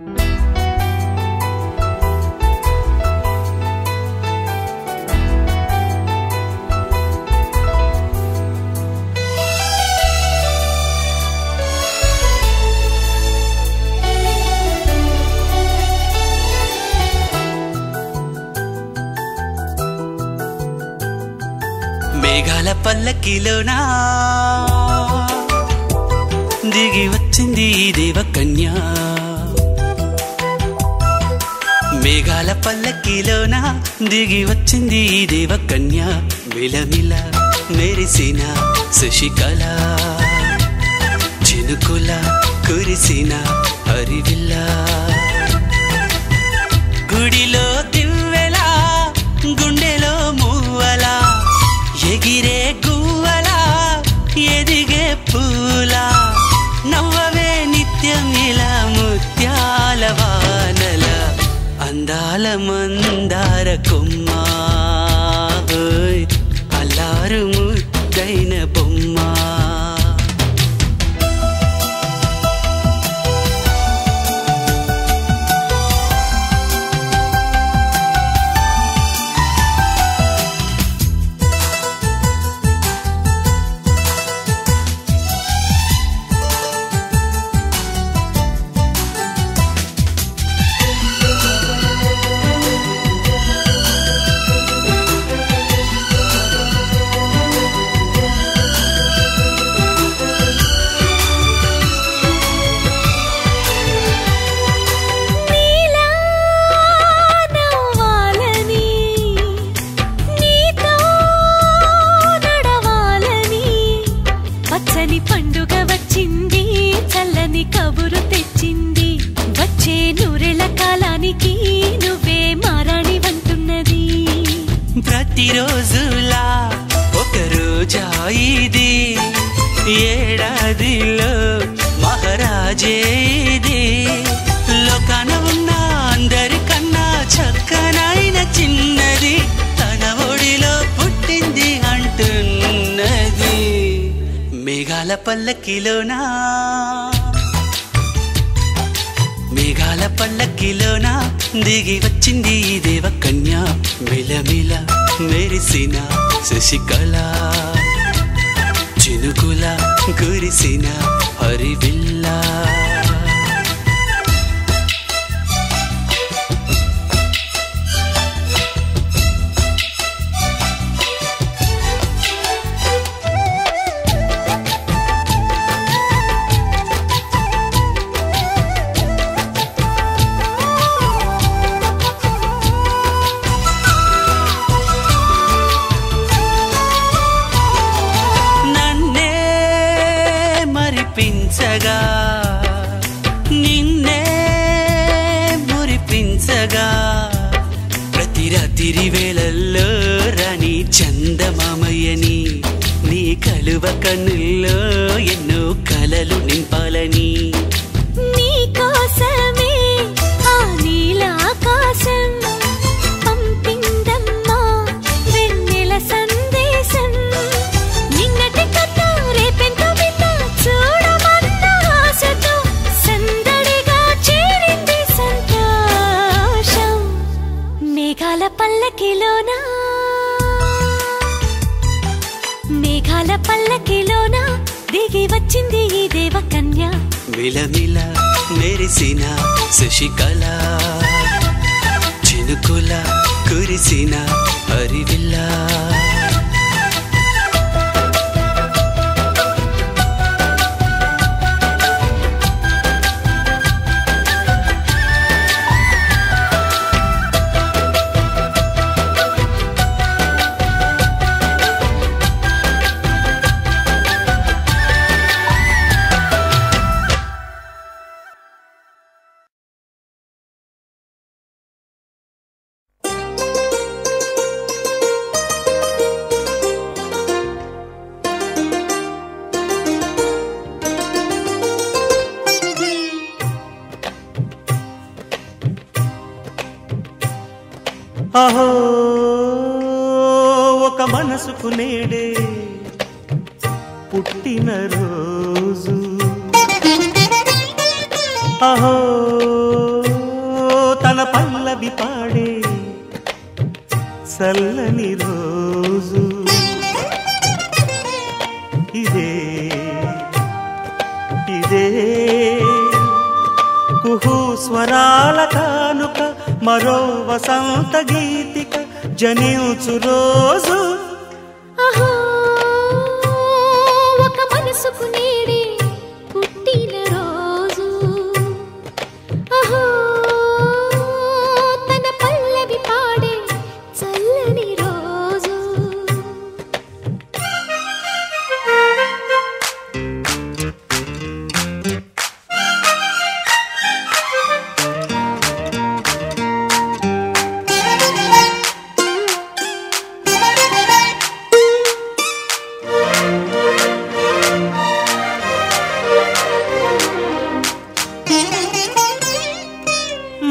మేఘాల పల్లకిలోనా దిగి వచ్చింది దేవకన్య. మేఘాల పల్లకిలోనా దిగి వచ్చింది దేవకన్య. మిలమిల మెరిసిన శశికళ చినుకుల కురిసిన హరివిల్ల. గుడిలో దివ్వెలా గుండెలో మూవలా ఎగిరే గువ్వలా ఎదిగే పూలా. నవ్వవే నిత్యం ఇలా ముత్యాల వానల అందాల మందార కొమ్మ. అల్లారు ముద్దైన బొమ్మ. పండుగ వచ్చింది చల్లని కబురు తెచ్చింది. వచ్చే నూరెల కాలానికి నువ్వే మారాణి వంటున్నది. ప్రతిరోజులా ఒక రోజా ఇది ఏడాదిలో మహారాజే ఇది. లోకాన ఉన్న అందరికన్నా చక్కనైన చిన్నది తన ఒడిలో పుట్టింది అంటున్నది. మేఘాల పల్లకిలోనా మేఘాల పల్లకిలోనా దిగి వచ్చింది దేవకన్య. మిలమిల మెరిసిన శశికళ చినుకుల కురిసిన హరివిల్ల. నిన్నే మురిపించగా ప్రతి రాత్రి వేళల్లో రాణి చందమామయ్యని నీ కలువ కన్నుల్లో ఎన్నో కలలు నింపాలని. నీ కోసమే ఆ నీలాకాశం పంపిందమ్మా వెన్నెల సందేశం. నిన్నటి కథ రేపెంతో బిడ్డ చూడమన్న ఆశతో సందడిగా చేరింది సంతోషం. మేఘాల పల్లకిలోనా మేఘాల పల్లకిలోనా దిగి వచ్చింది ఈ దేవకన్య. మిలమిల మెరిసిన శశికళ చినుకుల కురిసిన హరివిల్ల. అహో ఒక మనసుకు నేడే పుట్టిన రోజు. అహో తన పల్లవి పాడే చల్లని రోజు ఇదే ఇదే కుహు స్వరాల కానుక మరో వసంత గీతిక జనించు రోజు అహో ఒక మనసుకు నేడే పుట్టిన రోజు అహో తన పల్లవి పాడే చల్లని రోజు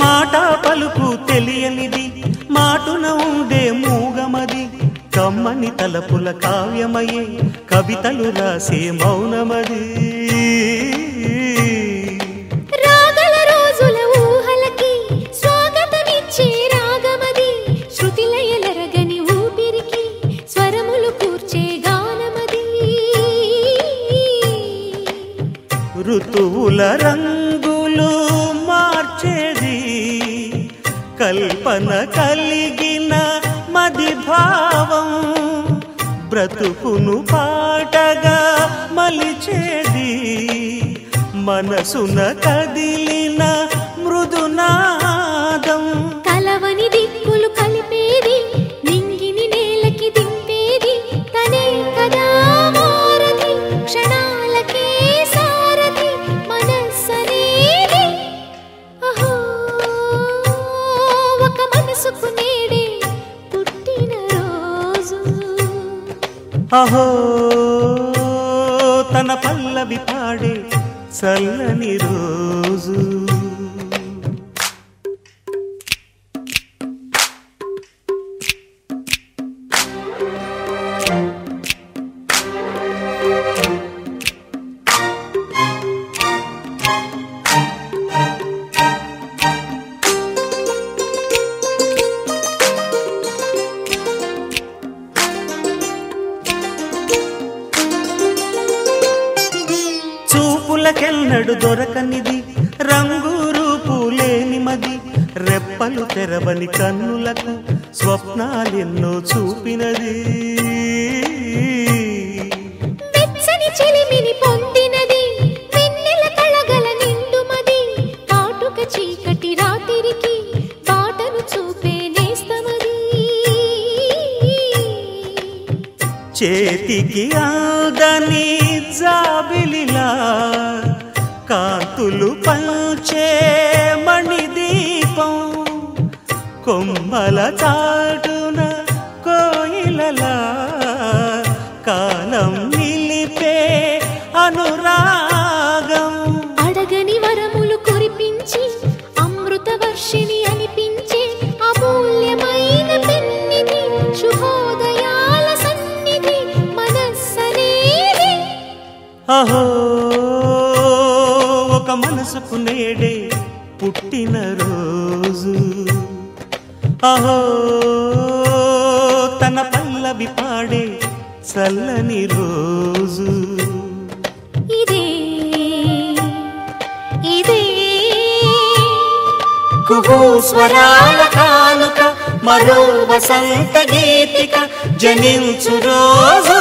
మాట పలుకు తెలియనిది మాటున ఉండే మూగమది కమ్మని తలపుల కావ్యమయే కవితలు రాసే మౌనమది రాగల రోజుల ఊహలకి స్వాగతమిచ్చే రాగమది శృతిలయలరగని ఊపిరికి స్వరములు కూర్చే గానమది ఋతువుల రంగులు మార్చేది కల్పన కలిగిన మది భావం బ్రతుకును పాటగా మలిచేది మనసున కదిలిన మృదునాదం కలవని దిక్కులు కలిపేది నింగిని నేలకి దింపేది తనే కదా మారది క్షణాలకే సారథి మనస్సనేది అహో ఒక మనసుకు నేడే పుట్టిన రోజు అహో తన పల్లవి పాడే చల్లని రోజు చూపులకెన్నడు దొరకనిది రంగు రూపు లేని మది రెప్పలు తెరవని కన్నులకు స్వప్నాలెన్నో చూపినది వెచ్చని చెలిమిని పొందినది వెన్నెల కళగల నిండుమది కాటుక చీకటి రాత్రికి బాటను చూపే నేస్తమది చేతికి ఆదని జాబిలిలా కాంతులు పంచే మణిదీపం కొమ్మల చాటున కోయిలలా కాలం నిలిపే అనురాగం అడగని వరములు కురిపించి అమృత వర్షిణి అనిపించే అమూల్యమైన పెన్నిధి శుభోదయాల సన్నిధి మనస్సనేది అహో ఒక మనసుకు నేడే పుట్టిన రోజు అహో తన పల్లవి పాడే చల్లని రోజు ఇదే ఇదే కుహు స్వరాల కానుక మరో వసంత గీతిక జనించు రోజు